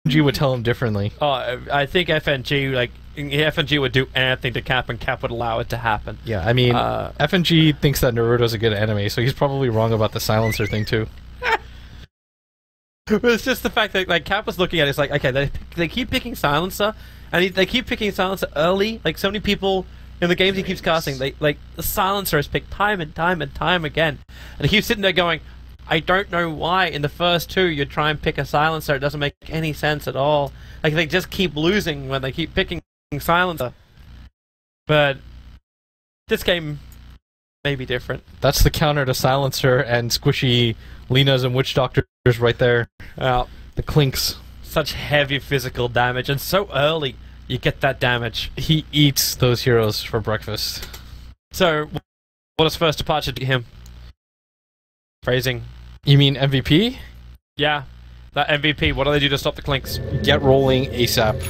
FNG would tell him differently. Oh, I think FNG would do anything to Cap, and Cap would allow it to happen. Yeah, I mean, FNG thinks that Naruto's a good anime, so he's probably wrong about the silencer thing too. But it's just the fact that like Cap was looking at it, it's like, okay, they keep picking silencer, and they keep picking silencer early. Like, so many people in the games he keeps casting, the silencer is picked time and time and time again. And he keeps sitting there going, I don't know why in the first two you try and pick a silencer. It doesn't make any sense at all. Like, they just keep losing when they keep picking silencer. But this game may be different. That's the counter to silencer and squishy Lenas and Witch Doctors right there. The clinks. Such heavy physical damage, and so early you get that damage. He eats those heroes for breakfast. So, what does first departure do to him? Phrasing. You mean MVP? Yeah, that MVP. What do they do to stop the clinks? Get rolling ASAP.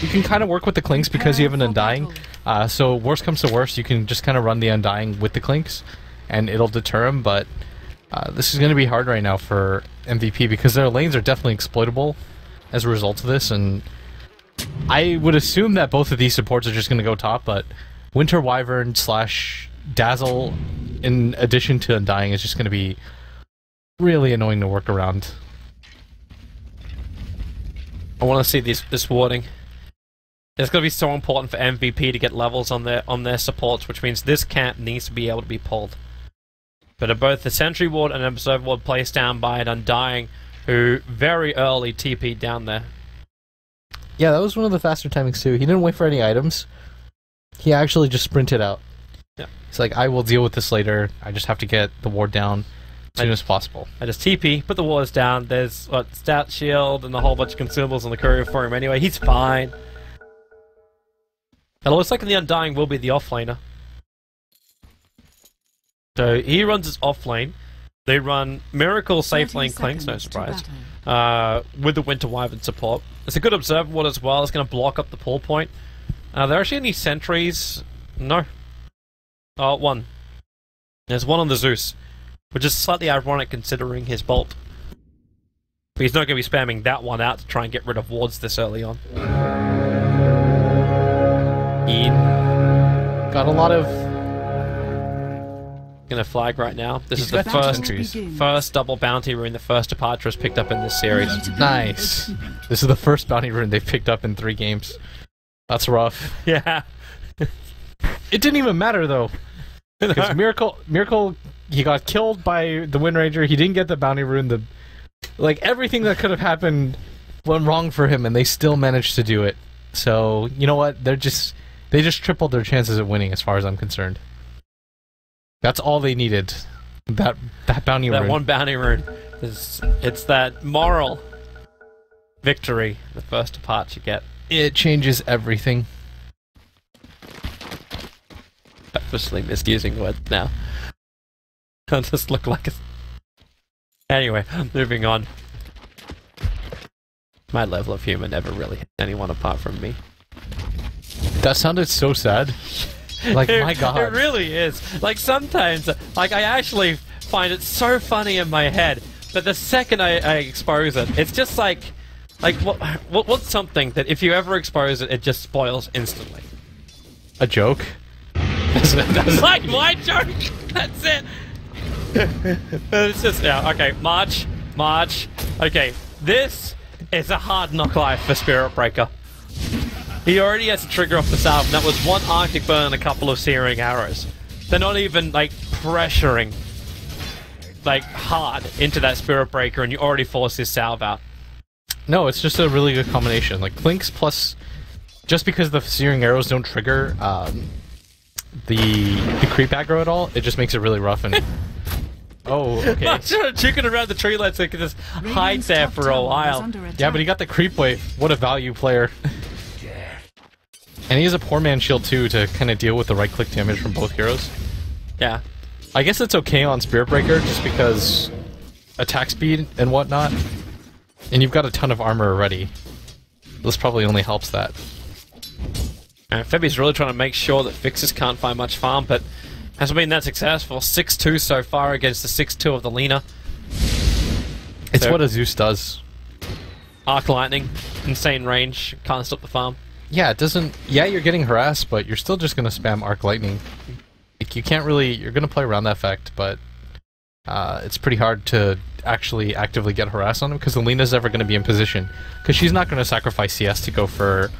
You can kind of work with the clinks because you have an Undying. So worst comes to worst, you can just kind of run the Undying with the clinks, and it'll deter him. But this is going to be hard right now for MVP because their lanes are definitely exploitable as a result of this. And I would assume that both of these supports are just going to go top, but Winter Wyvern / Dazzle, in addition to Undying, is just going to be really annoying to work around. I want to see this warding. It's going to be so important for MVP to get levels on their supports, which means this camp needs to be able to be pulled. But both the Sentry Ward and Observer Ward placed down by an Undying, who very early TP'd down there. Yeah, that was one of the faster timings too. He didn't wait for any items. He actually just sprinted out. Yeah. He's like, I will deal with this later. I just have to get the ward down as soon as possible. I just TP, put the wards down. There's stat shield and a whole bunch of consumables on the courier for him anyway. He's fine. It looks like the Undying will be the offlaner. So he runs his offlane. They run Miracle safe lane clinks, no surprise. With the Winter Wyvern support. It's a good Observer Ward as well. It's going to block up the pull point. Are there actually any sentries? No. One. There's one on the Zeus, which is slightly ironic considering his bolt. But he's not going to be spamming that one out to try and get rid of wards this early on. Got a lot of... Gonna flag right now. This is the first double bounty rune, the first departure is picked up in this series. Nice. This is the first bounty rune they've picked up in 3 games. That's rough. Yeah. It didn't even matter though. Because Miracle, he got killed by the Wind Ranger. He didn't get the bounty rune. Like everything that could have happened went wrong for him, and they still managed to do it. So you know what? They just tripled their chances of winning, as far as I'm concerned. That's all they needed. That bounty rune. That one bounty rune. It's that moral victory, the first departure you get. It changes everything. Purposely misusing words now. I'll just look like a... Anyway, moving on. My level of humor never really hit anyone apart from me. That sounded so sad. Like, my god. It really is. Like, sometimes, like, I actually find it so funny in my head, but the second I expose it, it's just like what's something that if you ever expose it, it just spoils instantly? A joke? That's like my joke! That's it! It's just, yeah, okay, March. Okay, this is a hard knock life for Spirit Breaker. He already has to trigger off the salve, and that was one Arctic Burn and a couple of Searing Arrows. They're not even, like, pressuring, like, hard into that Spirit Breaker, and you already force his salve out. No, it's just a really good combination. Like, Clinks plus... Just because the Searing Arrows don't trigger the creep aggro at all, it just makes it really rough and... Oh, okay. I'm sort of chicken around the tree like so he can just hide there for a while. Yeah, but he got the creep wave. What a value player. And he has a poor man shield too to kind of deal with the right click damage from both heroes. Yeah. I guess it's okay on Spirit Breaker just because attack speed and whatnot. And you've got a ton of armor already. This probably only helps that. Febby's really trying to make sure that Fixers can't find much farm, but hasn't been that successful. 6-2 so far against the 6-2 of the Lina. It's what a Zeus does. Arc Lightning, insane range, can't stop the farm. Yeah, it doesn't... Yeah, you're getting harassed, but you're still just going to spam Arc Lightning. Like, you can't really... You're going to play around that effect, but it's pretty hard to actually actively get harassed on him, because Alina's never going to be in position. Because she's not going to sacrifice CS to go for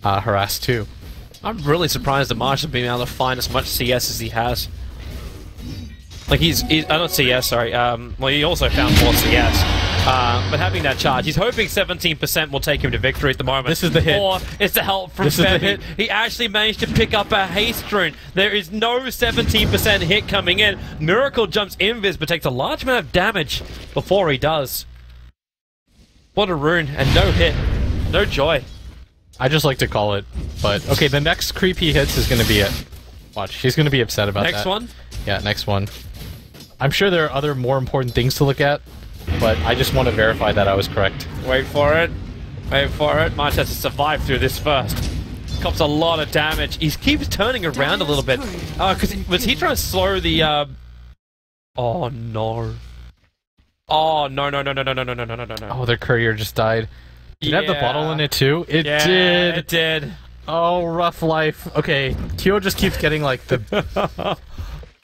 harass too. I'm really surprised that March has been able to find as much CS as he has. Like, he's not CS, sorry. Well, he also found more CS. But having that charge, he's hoping 17% will take him to victory at the moment. This is the hit. Or it's the help from Febby. He actually managed to pick up a haste rune. There is no 17% hit coming in. Miracle jumps invis, but takes a large amount of damage before he does. What a rune, and no hit. No joy. I just like to call it, but okay, the next creep he hits is going to be it. Watch, he's going to be upset about that. Next one? Yeah, next one. I'm sure there are other more important things to look at, but I just want to verify that I was correct. Wait for it. Wait for it. March has to survive through this first. Cops a lot of damage. He keeps turning around a little bit. Because was he trying to slow the... Oh, no. Oh, no. Oh, their courier just died. Did it have the bottle in it too? It Yeah, did. it did. Oh, rough life. Okay, Kyo just keeps getting like the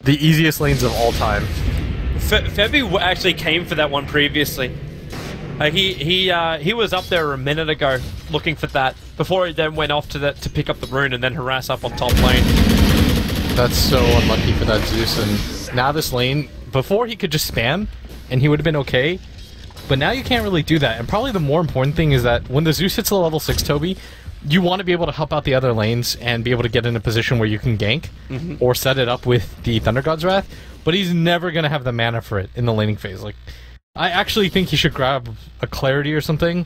easiest lanes of all time. Febby actually came for that one previously. He was up there a minute ago looking for that before he then went off to pick up the rune and then harass up on top lane. That's so unlucky for that Zeus. And now this lane, before he could just spam and he would have been okay. But now you can't really do that, and probably the more important thing is that when the Zeus hits a level 6 Toby, you want to be able to help out the other lanes and be able to get in a position where you can gank, or set it up with the Thunder God's Wrath, but he's never going to have the mana for it in the laning phase. Like, I actually think he should grab a Clarity or something,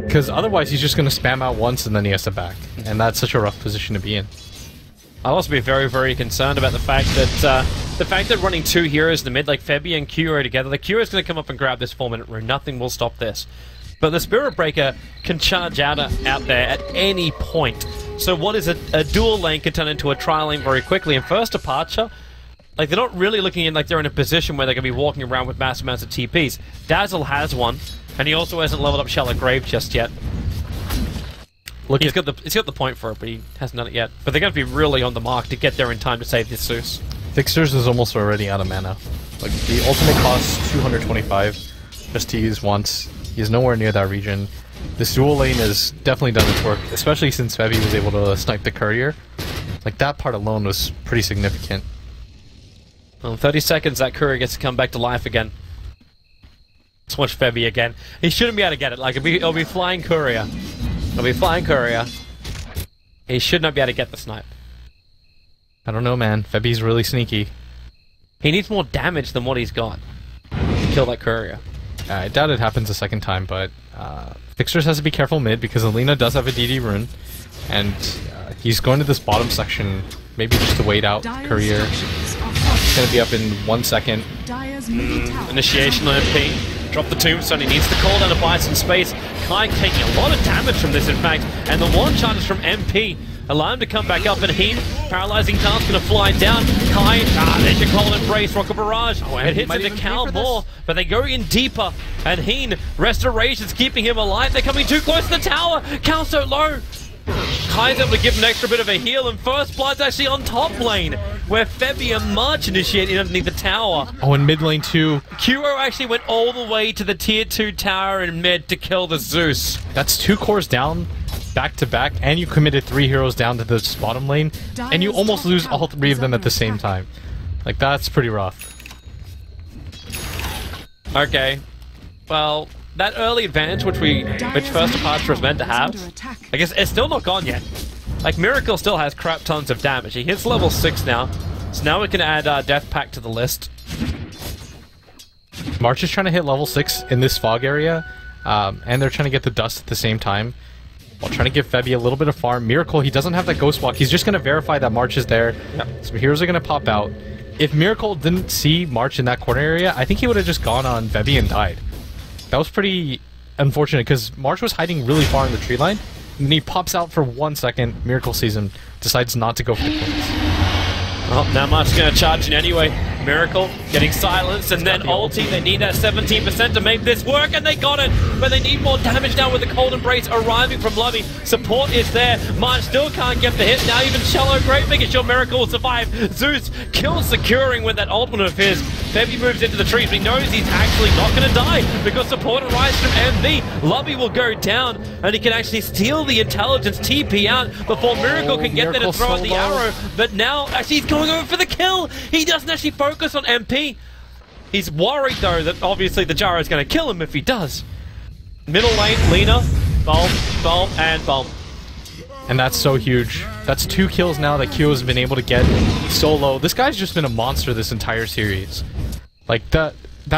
because otherwise he's just going to spam out once and then he has to back, and that's such a rough position to be in. I'll also be very, very concerned about the fact that running two heroes in the mid, like Febby and Kuro together, the Kuro is going to come up and grab this 4-minute rune. Nothing will stop this. But the Spirit Breaker can charge out there at any point. So what is a dual lane can turn into a tri lane very quickly. And first departure, like they're not really looking in like they're in a position where they're going to be walking around with massive amounts of TPs. Dazzle has one, and he also hasn't leveled up Shallow Grave just yet. He's got the point for it, but he hasn't done it yet. But they're going to be really on the mark to get there in time to save this Zeus. Fixers is almost already out of mana. Like, the ultimate costs 225 just to use once. He's nowhere near that region. This dual lane has definitely done its work, especially since Febby was able to snipe the courier. Like, that part alone was pretty significant. Well, in 30 seconds, that courier gets to come back to life again. Let's watch Febby again. He shouldn't be able to get it. Like, it'll be flying courier. It'll be flying courier. He should not be able to get the snipe. I don't know, man. Febby's really sneaky. He needs more damage than what he's got to kill that courier. I doubt it happens a second time, but Fixers has to be careful mid because Alina does have a DD rune, and he's going to this bottom section maybe just to wait out Courier. He's going to be up in 1 second. Initiation on MP. Drop the tombstone. He needs to call down to buy some space. Kai taking a lot of damage from this, in fact, and the one shot is from MP. Allow him to come back up, and Heen, paralyzing dance, gonna fly down. Kai, there's your cold embrace, Rocket Barrage. It hits into Cal more, but they go in deeper, and Heen, restoration's keeping him alive. They're coming too close to the tower. Cal's so low. Kai's able to give him an extra bit of a heal, and First Blood's actually on top lane, where Febby and March initiate underneath the tower. Oh, in mid lane too. Kuro actually went all the way to the tier 2 tower in mid to kill the Zeus. That's 2 cores down, back to back, and you committed 3 heroes down to this bottom lane, and you almost lose all 3 of them at the same time. Like, that's pretty rough. Okay. Well, that early advantage which First Departure was meant to have, I guess it's still not gone yet. Like, Miracle still has crap tons of damage. He hits level 6 now, so now we can add Death Pact to the list. March is trying to hit level 6 in this fog area, and they're trying to get the dust at the same time, while trying to give Febby a little bit of farm. Miracle, he doesn't have that Ghost Walk. He's just going to verify that March is there. Yep. Some heroes are going to pop out. If Miracle didn't see March in that corner area, I think he would have just gone on Febby and died. That was pretty unfortunate, because March was hiding really far in the tree line, and he pops out for 1 second, Miracle sees him, decides not to go for the kills. Well, now March's going to charge in anyway. Miracle getting silenced, and then ulti. They need that 17% to make this work, and they got it. But they need more damage now with the Cold Embrace arriving from Lobby. Support is there. March still can't get the hit. Now even Shallow, great making sure Miracle will survive. Zeus kills securing with that ultimate of his. Bebby moves into the trees, but he knows he's actually not going to die because support arrives from MB. Lobby will go down, and he can actually steal the intelligence TP out before Miracle can get there to throw out the arrow. But now, actually, he's going over for the kill. He doesn't actually focus on MP. He's worried, though, that obviously the Gyro is going to kill him if he does. Middle lane, Lina, Bulb, and Bulb. And that's so huge. That's 2 kills now that Q has been able to get solo. This guy's just been a monster this entire series. Like, that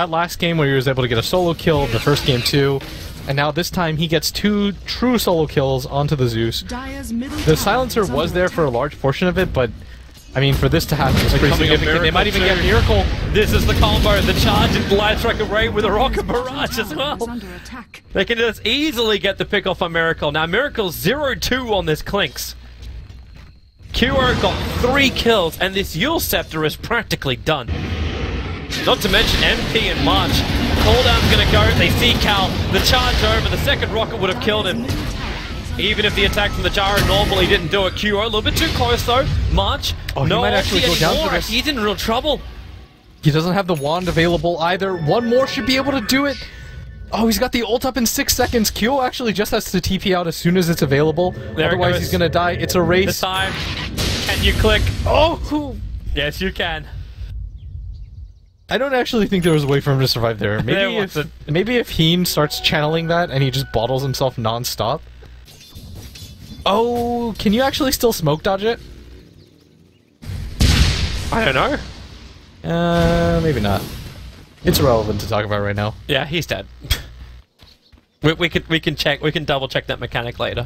last game where he was able to get a solo kill, the first game too, and now this time he gets 2 true solo kills onto the Zeus. The silencer was there for a large portion of it, but I mean, for this to happen is pretty significant. They might even get Miracle. This is the combo, the charge and Light Strike Array with a Rocket Barrage as well. They can just easily get the pick off on Miracle. Now Miracle's 0-2 on this Clinks. QO got 3 kills, and this Yule Scepter is practically done. Not to mention MP and March. Cooldown's gonna go, they see Cal, the charge over, the second rocket would have killed him. Even if the attack from the Gyro normally didn't do it. QO, a little bit too close though. March, no might actually go down for this. He's in real trouble. He doesn't have the wand available either. One more should be able to do it. Oh, he's got the ult up in 6 seconds. QO actually just has to TP out as soon as it's available. Otherwise he's gonna die. It's a race. This time, can you click? Oh! Yes, you can. I don't actually think there was a way for him to survive there. Maybe if Heen starts channeling that and he just bottles himself non-stop. Oh, can you actually still smoke dodge it? I don't know. Maybe not. It's irrelevant to talk about right now. Yeah, he's dead. we can check. We can double check that mechanic later.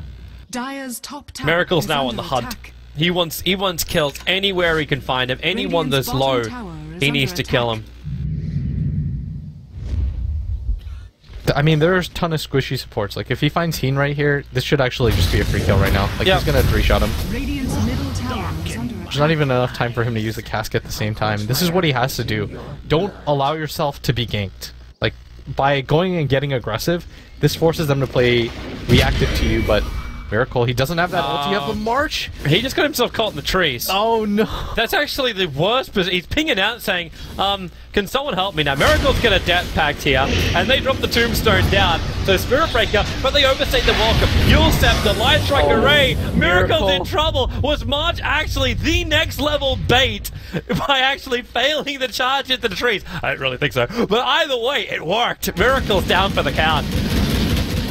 Dire's top tower Miracle's is now under on the hunt. attack. He wants kills anywhere he can find him. Anyone Radiant's that's low, bottom tower is he needs under to kill attack. him. I mean, there's a ton of squishy supports. Like, if he finds Heen right here, this should actually just be a free kill right now. Like, he's gonna 3-shot him. Radiant's middle tower is under attack. There's not even enough time for him to use the casket at the same time. This is what he has to do. Don't allow yourself to be ganked. Like, by going and getting aggressive, this forces them to play reactive to you, but Miracle, he doesn't have that ulti up in March. He just got himself caught in the trees. Oh no. That's actually the worst, because he's pinging out saying, can someone help me? Now, Miracle's get a death pact here, and they drop the tombstone down. So Spirit Breaker, but they overstate the welcome. Yule Scepter, Light Strike Array, Miracle's in trouble. Was March actually the next level bait by actually failing the charge into the trees? I don't really think so. But either way, it worked. Miracle's down for the count.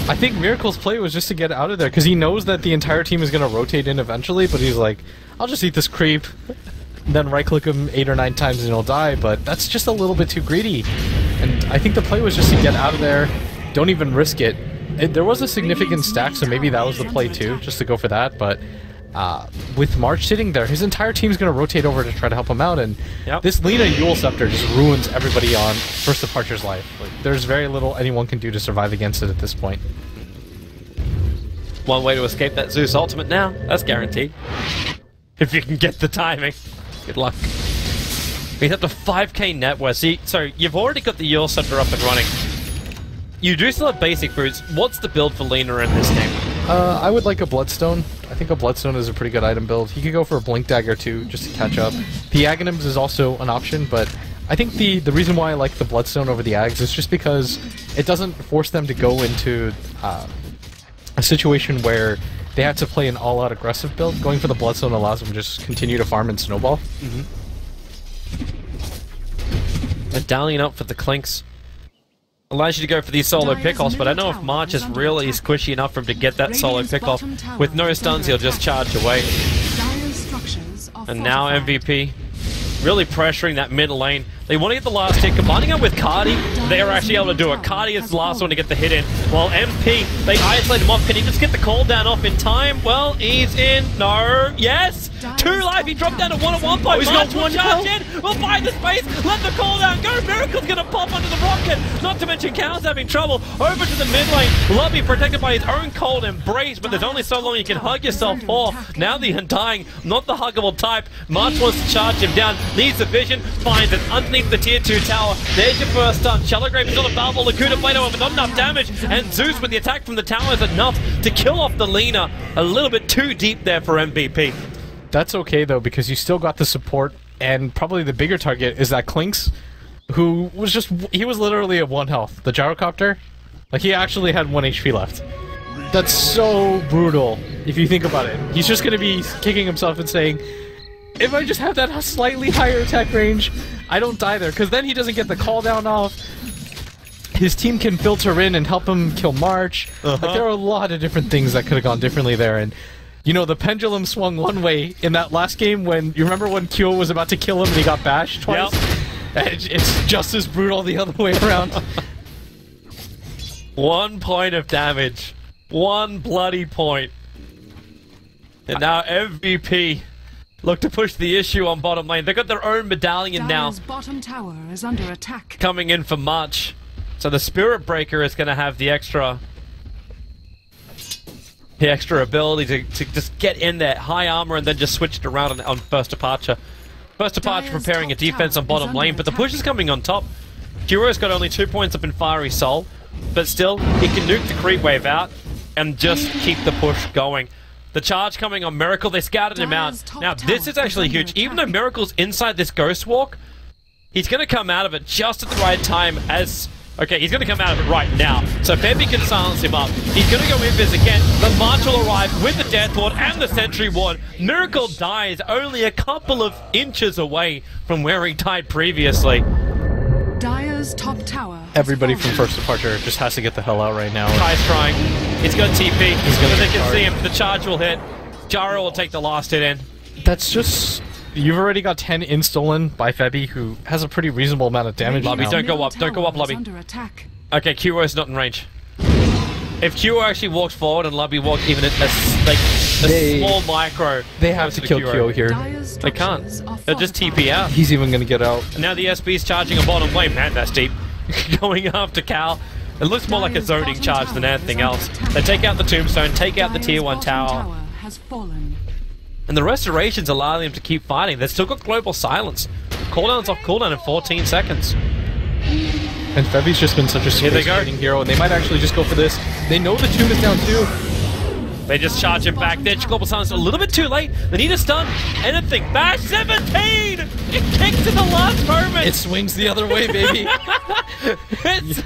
I think Miracle's play was just to get out of there, because he knows that the entire team is going to rotate in eventually, but he's like, I'll just eat this creep, then right-click him 8 or 9 times and he'll die, but that's just a little bit too greedy. And I think the play was just to get out of there, don't even risk it. There was a significant stack, so maybe that was the play too, just to go for that, but with March sitting there, his entire team's going to rotate over to try to help him out, and this Lina Yule Scepter just ruins everybody on First Departure's life. Like, there's very little anyone can do to survive against it at this point. One way to escape that Zeus ultimate now, that's guaranteed. If you can get the timing. Good luck. He's up to 5k net worth. See, so you've already got the Yule Scepter up and running. You do still have basic boots. What's the build for Lina in this game? I would like a Bloodstone. I think a Bloodstone is a pretty good item build. He could go for a Blink Dagger too, just to catch up. The Aghanims is also an option, but I think the reason why I like the Bloodstone over the Ags is just because it doesn't force them to go into a situation where they have to play an all-out aggressive build. Going for the Bloodstone allows them to just continue to farm and snowball. They're dialing up for the Clinks. Allows you to go for these solo pickoffs, but I don't know if March is really squishy enough for him to get that solo pickoff. With no stuns, he'll just charge away. And now MVP really pressuring that mid lane. They want to get the last hit, combining up with Cardi. They are actually able to do it. Cardi is the last one to get the hit in. While MP, they isolate him off. Can he just get the cooldown off in time? Well, he's in. No. Yes. 2 life. He dropped down to 1 at one point. He's got March will 1 charge health. in. We'll find the space. Let the cooldown go. Miracle's going to pop under the rocket. Not to mention Cal's having trouble. Over to the mid lane. Lobby protected by his own cold embrace, but there's only so long you can hug yourself for. Now the Undying, not the huggable type. March wants to charge him down. Needs the vision. Finds it underneath the tier 2 tower. There's your first stun. Shellowgrave is on a Balbal. Lakuta played over, but not enough damage. And Zeus with the attack from the tower is enough to kill off the Lina. A little bit too deep there for MVP. That's okay though, because you still got the support, and probably the bigger target is that Clinks, who was he was literally at 1 health. The gyrocopter, like he actually had 1 HP left. That's so brutal if you think about it. He's just gonna be kicking himself and saying, if I just have that slightly higher attack range, I don't die there, because then he doesn't get the call down off. His team can filter in and help him kill March. Like, there are a lot of different things that could have gone differently there, and you know, the pendulum swung one way in that last game when, you remember when Kyo was about to kill him and he got bashed twice? Yep. It's just as brutal the other way around. 1 point of damage. 1 bloody point. And now MVP look to push the issue on bottom lane. They've got their own medallion now. Dire's bottom tower is under attack. Coming in for March. So the Spirit Breaker is going to have the extra ability to just get in there, high armor, and then just switch it around on First Departure. First Departure Dire's preparing a top defense tower on bottom is lane, under but the attack. push is coming on top. Kuro's got only 2 points up in Fiery Soul, but still, he can nuke the creep wave out and just keep the push going. The charge coming on Miracle, they scouted him out. Dire's top Now, this tower is actually is under huge. Even though attack. Miracle's inside this Ghost Walk, he's going to come out of it just at the right time as... Okay, he's going to come out of it right now. So Febby can silence him up. He's going to go invis again. The March will arrive with the Death Ward and the Sentry Ward. Miracle dies only a couple of inches away from where he died previously. Dire's top tower. has Everybody from fallen. First Departure just has to get the hell out right now. Kai's trying. He's got TP. He's gonna So they get can charged. see him. The charge will hit. Jaro will take the last hit in. That's just... You've already got 10 instolen by Febby, who has a pretty reasonable amount of damage Lobby, now. don't go Middle up. Don't go up, tower is Lobby. under attack. Okay, Kuro's not in range. If Kuro actually walked forward and Lobby walked even a small micro... They have to kill Kyo here. Dire's They can't. structures are They'll just TP fortified. out. He's even gonna get out. And now the SB's charging a bottom lane. Man, that's deep. Going after Cal. It looks more like a Dire's zoning bottom charge than tower anything is under else. attack. They take out the tombstone, take out the Dire's tier 1 bottom tower. has fallen. And the restorations allow them to keep fighting. They've still got global silence. Cooldown's off cooldown in 14 seconds. And Febby's just been such a Here they go. space-fighting hero, and they might actually just go for this. They know the tomb is down too. They just charge it back. There's global silence a little bit too late. They need a stun. Anything. Bash 17! It kicks in the last moment. It swings the other way, baby. It's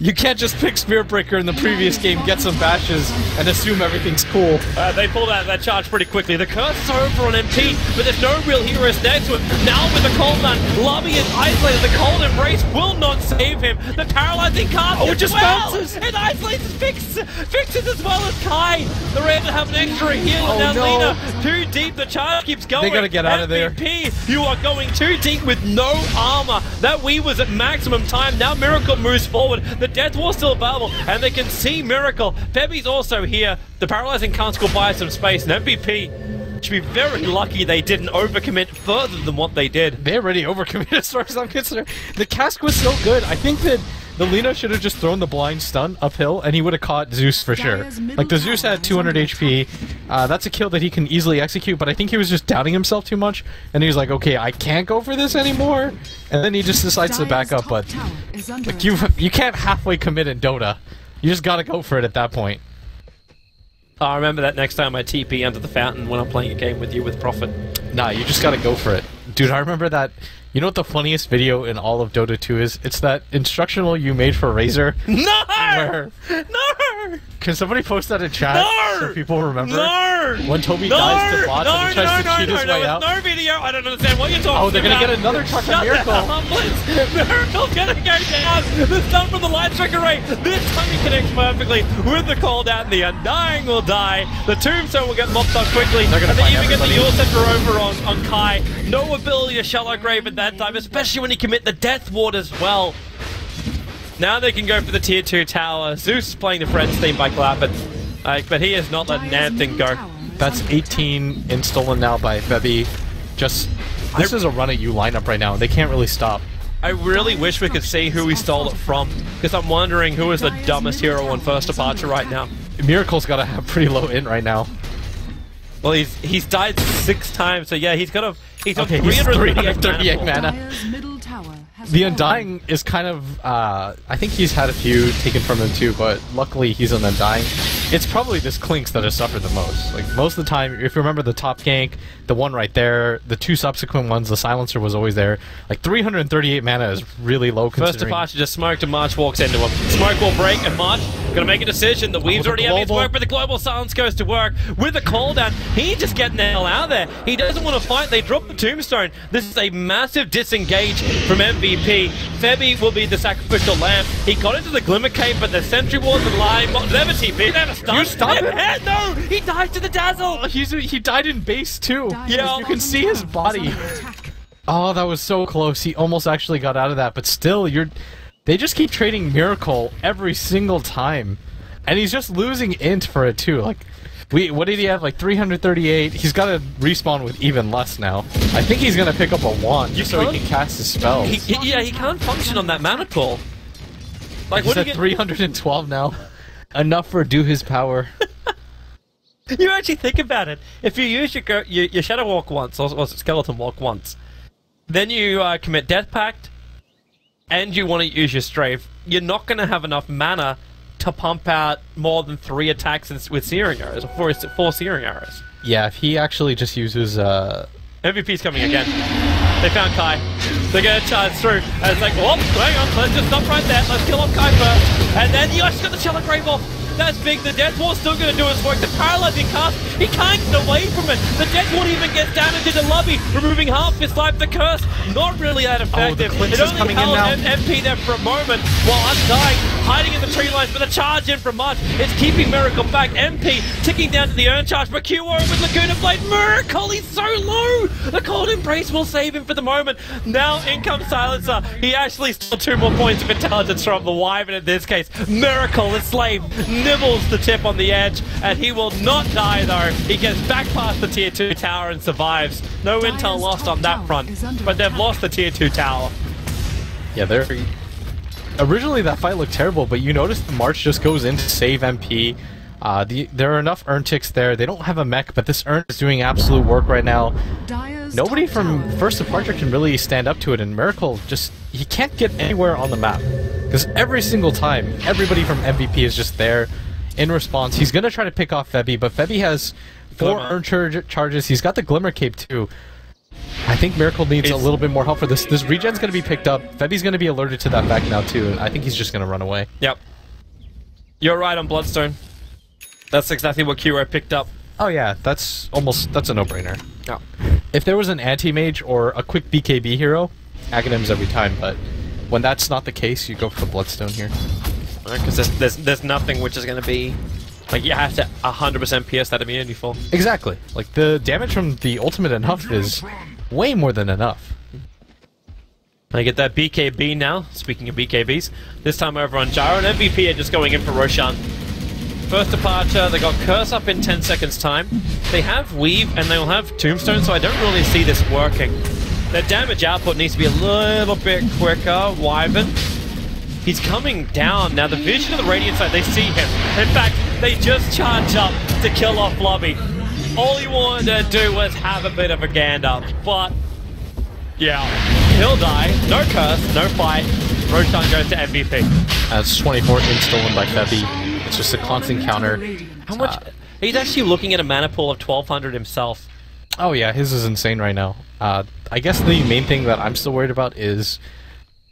You can't just pick Spirit Breaker in the previous game, get some bashes, and assume everything's cool. they pulled out that charge pretty quickly. The curse is over on MP, but there's no real heroes next to him. Now with the cold man, Lobby is isolated. The cold embrace will not save him. The paralyzing cast Oh, it as just well. bounces. It isolates fixes as well as Kai. They're able to have an extra heal. Oh, Now no. Lina, too deep. The charge keeps going. They gotta get out of there. MVP, you are going too deep with no armor. That Wii was at maximum time. Now Miracle moves forward. The Death Ward's still available, and they can see Miracle. Febby's also here. The paralyzing can't will buy some space, and MVP should be very lucky they didn't overcommit further than what they did. They already overcommitted as far as I'm concerned. The cask was so good. I think that the Lina should have just thrown the blind stun uphill, and he would have caught Zeus for sure. Dire's middle Like, the Zeus tower had is 200 under HP. That's a kill that he can easily execute, but I think he was just doubting himself too much, and he was like, okay, I can't go for this anymore, and then he just decides to back Dire's up, but top tower is under like, attack. you can't halfway commit in Dota. You just gotta go for it at that point. I remember that next time I TP under the fountain when I'm playing a game with you with Prophet. Nah, you just gotta go for it. Dude, I remember that. You know what the funniest video in all of Dota 2 is? It's that instructional you made for Razor. No! Where? No! Can somebody post that in chat No! so people remember? No! When Toby No! dies to bots and he tries to cheat his way out. No video. I don't understand what you're talking about. Oh, they're gonna get another touch on Miracle. Miracle's gonna go down. The stun from the light strike array. This time he connects perfectly with the call down. The Undying will die. The Tombstone will get mopped up quickly. They're gonna And then find even get the everybody. Yule Scepter over on Kai. No ability to Shallow Grave at that time, especially when he commit the Death Ward as well. Now they can go for the tier 2 tower. Zeus is playing the Friends theme by Clappin. But he is not letting anything go. That's 18 in stolen now by Febby. This is a run at you lineup right now. They can't really stop. I really wish we could see who he stole it from, because I'm wondering who is the dumbest hero on first departure right now. Miracle's got to have pretty low int right now. Well, he's died 6 times, so yeah, he's got 338 mana. Dire's middle tower has The fallen. Undying is kind of, I think he's had a few taken from him too, but luckily he's an Undying. It's probably this Clinks that has suffered the most. Like, most of the time, if you remember the top gank, the one right there, the 2 subsequent ones, the Silencer was always there. Like, 338 mana is really low considering. First departure just smoked and March walks into him. Smoke will break and March gonna make a decision. The Weave's already having smoke, but the global silence goes to work. With the cooldown, he's just getting the hell out of there. He doesn't want to fight. They drop the tombstone. This is a massive disengage from MVP. Febby will be the sacrificial lamb. He got into the Glimmer Cape, but the Sentry Ward's alive. Never TP, never stun. You stunned him? No! He died to the Dazzle! He died in base too. Dire's Yeah, you can see his bottom body. tower is under attack. Oh, that was so close. He almost actually got out of that, but still, they just keep trading Miracle every single time. And he's just losing int for it too. Like, what did he have? Like 338. He's got to respawn with even less now. I think he's gonna pick up a wand just so he can cast his spells. Yeah, he can't function on that mana pool. Like, He's what do at you 312 now. Enough for do his power. You actually think about it. If you use your Shadow Walk once, or Skeleton Walk once, then you commit Death Pact, and you want to use your Strafe, you're not going to have enough mana to pump out more than 3 attacks with Searing Arrows, or 4 Searing Arrows. Yeah, if he actually just uses MVP's coming again. They found Kai. They're going to charge through. And it's like, oh, hang on, let's just stop right there. Let's kill off Kai first. And then he just got the Shallow Grave off. That's big. The Death Ward's still going to do his work. The paralyzing cast, he can't get away from it. The Death Ward even gets damage in the lobby, removing half his life. The curse, not really that effective. Clinks It is only coming in held now. MP there for a moment while Undying, hiding in the tree lines, but the charge in from March. It's keeping Miracle back. MP ticking down to the Urn Charge, but QO with Laguna Blade. Miracle, he's so low. The Cold Embrace will save him for the moment. Now in comes Silencer. He actually stole 2 more points of intelligence from the Wyvern in this case. Miracle, the slave, nibbles the tip on the edge, and he will not die though. He gets back past the tier 2 tower and survives. No Dire's intel lost top on that tower front, is under but they've attack. lost the tier 2 tower. Yeah, originally that fight looked terrible, but you notice the March just goes in to save MP. There are enough Urn ticks there. They don't have a mech, but this Urn is doing absolute work right now. Dire's Nobody top from tower First is Departure can really stand up to it, and Miracle he can't get anywhere on the map. Because every single time, everybody from MVP is just there in response. He's gonna try to pick off Febby, but Febby has 4 Glimmer. Urn charges. He's got the Glimmer Cape too. I think Miracle needs a little bit more help for this. This regen's gonna be picked up. Febby's gonna be alerted to that fact now too, and I think he's just gonna run away. Yep. You're right on Bloodstone. That's exactly what Kiro picked up. Oh yeah, that's a no-brainer. Yeah. If there was an anti-mage or a quick BKB hero, Aghanims every time, but when that's not the case, you go for the Bloodstone here. Because there's nothing which is going to be... Like, you have to 100% pierce that immunity for. Exactly. Like, the damage from the ultimate enough is way more than enough. I get that BKB now, speaking of BKBs. This time over on Gyro, and MVP are just going in for Roshan. First departure, they got Curse up in 10 seconds time. They have Weave, and they'll have Tombstone, so I don't really see this working. Their damage output needs to be a little bit quicker. Wyvern, he's coming down. Now, the vision of the Radiant side, they see him. In fact, they just charge up to kill off Lobby. All he wanted to do was have a bit of a gander, but yeah, he'll die. No curse, no fight. Roshan goes to MVP. That's 24 stolen by Febby. It's just a constant counter. How much? He's actually looking at a mana pool of 1200 himself. Oh yeah, his is insane right now. I guess the main thing that I'm still worried about is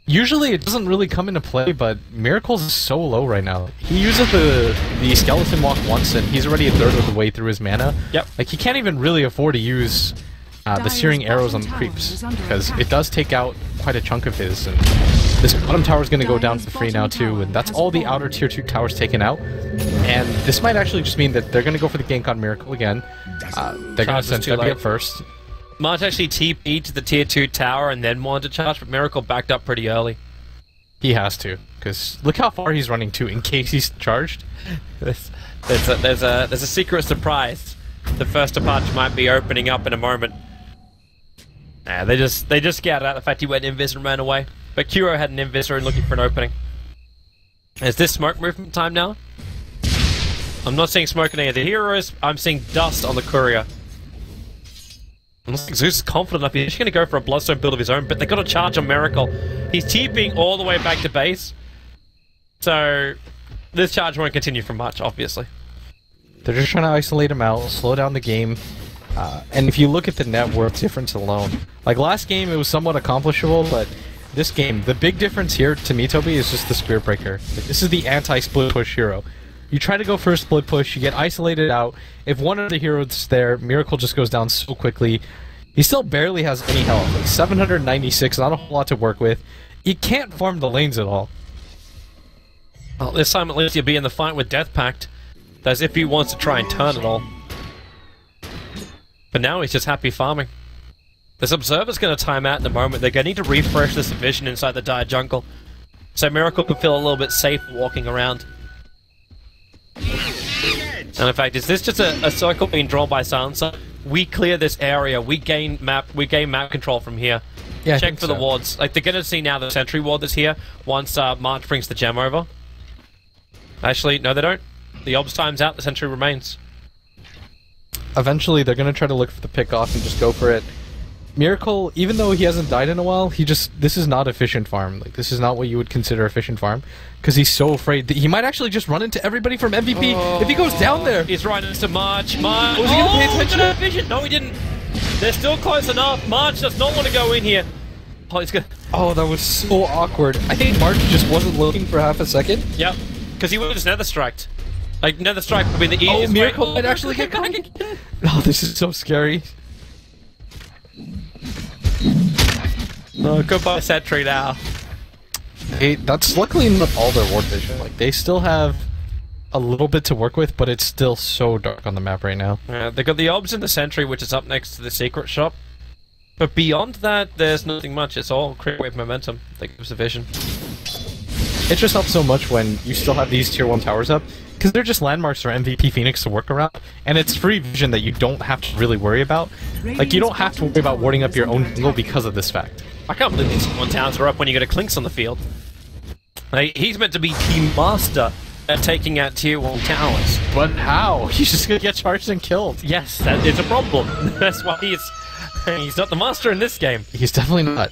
usually it doesn't really come into play, but Miracles is so low right now. He uses the Skeleton Walk once, and he's already a third of the way through his mana. Yep. Like, he can't even really afford to use the Searing Arrows on the creeps, because it does take out quite a chunk of his, and this bottom tower is going to go down for free now too, and that's all the outer tier 2 towers taken out. And this might actually just mean that they're going to go for the gank on Miracle again. They're going to send Febby up first. March actually TP'd to the tier 2 tower and then wanted to charge, but Miracle backed up pretty early. He has to, because look how far he's running to in case he's charged. There's a secret surprise. The first departure might be opening up in a moment. Nah, they just scouted out the fact he went invis and ran away. But Kuro had an invis and looking for an opening. Is this smoke movement time now? I'm not seeing smoke in any of the heroes. I'm seeing dust on the courier. Unless Zeus is confident enough, he's just going to go for a Bloodstone build of his own, but they've got to charge on Miracle. He's TPing all the way back to base. So, this charge won't continue for much, obviously. They're just trying to isolate him out, slow down the game. And if you look at the net worth difference alone, like last game it was somewhat accomplishable, but this game, the big difference here to me, Toby, is just the Spirit Breaker. Like, this is the anti-split push hero. You try to go for a split push, you get isolated out. If one of the heroes there, Miracle just goes down so quickly. He still barely has any health. Like 796, not a whole lot to work with. You can't farm the lanes at all. Well, this time at least you'll be in the fight with Death Pact, as if he wants to try and turn it all. But now he's just happy farming. This Observer's going to time out in a moment. They're going to need to refresh this division inside the Dire Jungle, so Miracle can feel a little bit safe walking around. And in fact, is this just a circle being drawn by Silencer? We clear this area, we gain map control from here. Yeah, check for the wards. Like, they're gonna see now the sentry ward that's here once March brings the gem over. Actually, no they don't. The obs time's out, the sentry remains. Eventually they're gonna try to look for the pick off and just go for it. Miracle, even though he hasn't died in a while, this is not efficient farm. Like, this is not what you would consider efficient farm, because he's so afraid that he might actually just run into everybody from MVP if he goes down there. He's right into March. Was he gonna pay attention to vision? No, he didn't. They're still close enough. March does not want to go in here. Oh, he's gonna... Oh, that was so awkward. I think March just wasn't looking for half a second. Yep, because he would have just Nether Striked. Like, Nether Strike would be the easiest way. Miracle might actually get caught. Oh, this is so scary. Oh, goodbye sentry now. Hey, that's luckily not all their ward vision. Like, they still have a little bit to work with, but it's still so dark on the map right now. Yeah, they've got the obs and the sentry, which is up next to the secret shop. But beyond that, there's nothing much. It's all crit wave momentum that gives the vision. It just helps so much when you still have these tier 1 towers up, because they're just landmarks for MVP Phoenix to work around, and it's free vision that you don't have to really worry about. Like, you don't have to worry about warding up your own jungle because of this fact. I can't believe these one towers are up when you get a Clinks on the field. Like, he's meant to be team master at taking out tier 1 towers. But how? He's just gonna get charged and killed. Yes, that is a problem. That's why he's not the master in this game. He's definitely not.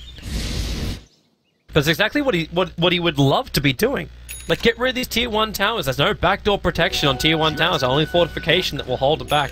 That's exactly what he would love to be doing. Like, get rid of these tier 1 towers. There's no backdoor protection on tier 1 towers. Only fortification that will hold it back.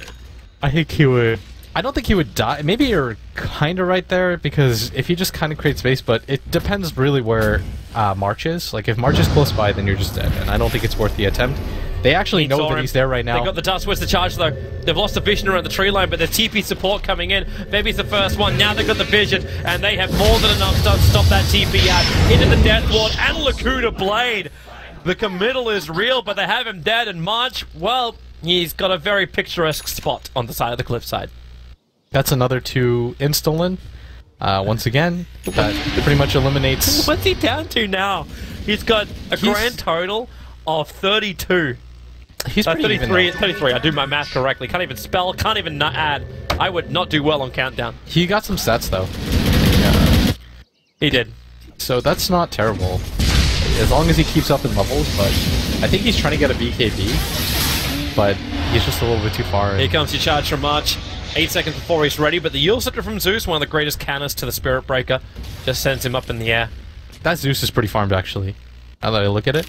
I think he would. I don't think he would die. Maybe you're kind of right there, because if he just kind of creates space, but it depends really where March is. Like, if March is close by, then you're just dead, and I don't think it's worth the attempt. They actually know that he's there right now. They got the dust. Where's the charge, though? They've lost the vision around the tree line, but there's TP support coming in. Maybe it's the first one. Now they've got the vision, and they have more than enough stuff to stop that TP out. Into the Death Ward, and Lakuta Blade. The committal is real, but they have him dead, and March, well, he's got a very picturesque spot on the side of the cliffside. That's another 2 installment. Once again, that pretty much eliminates... What's he down to now? He's got a grand total of 32. He's pretty 33. 33. I do my math correctly. Can't even spell. Can't even add. I would not do well on countdown. He got some stats though. He did. So that's not terrible, as long as he keeps up in levels. But I think he's trying to get a BKB, but he's just a little bit too far. Here comes your charge from March. 8 seconds before he's ready, but the Yule Scepter from Zeus, one of the greatest cannons to the Spirit Breaker, just sends him up in the air. That Zeus is pretty farmed, actually. Now that I look at it.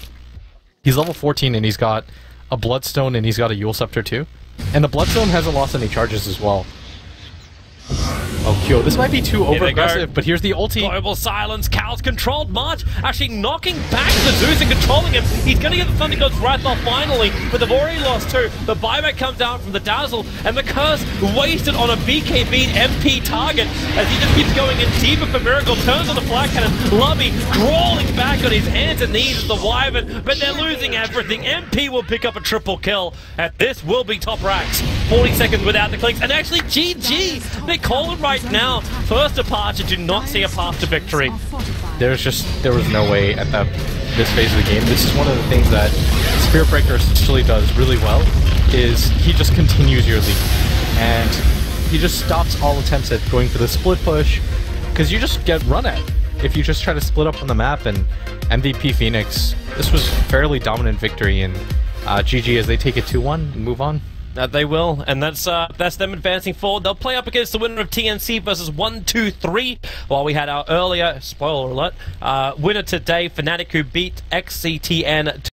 He's level 14, and he's got a Bloodstone, and he's got a Yule Scepter, too. And the Bloodstone hasn't lost any charges as well. Oh, Kyo, this might be too over-aggressive, but here's the ulti. Global silence, Cal's controlled March, actually knocking back the Zeus and controlling him. He's going to get the Thunder God's Wrath off finally, but they've already lost 2. The buyback comes down from the Dazzle, and the curse wasted on a BKB MP target as he just keeps going in deeper for Miracle, turns on the flag cannon. Lubby crawling back on his hands and knees as the Wyvern, but they're losing everything. MP will pick up a triple kill, and this will be top racks 40 seconds without the clicks, and actually GG! They call it right now. First departure, do not see a path to victory. There was no way at this phase of the game. This is one of the things that Spirit Breaker essentially does really well, is he just continues your lead. And he just stops all attempts at going for the split push, because you just get run at if you just try to split up on the map. And MVP Phoenix, this was fairly dominant victory, and GG as they take it 2-1 and move on. They will, and that's them advancing forward. They'll play up against the winner of TNC versus 1-2-3, while we had our earlier, spoiler alert, winner today, Fnatic, who beat XCTN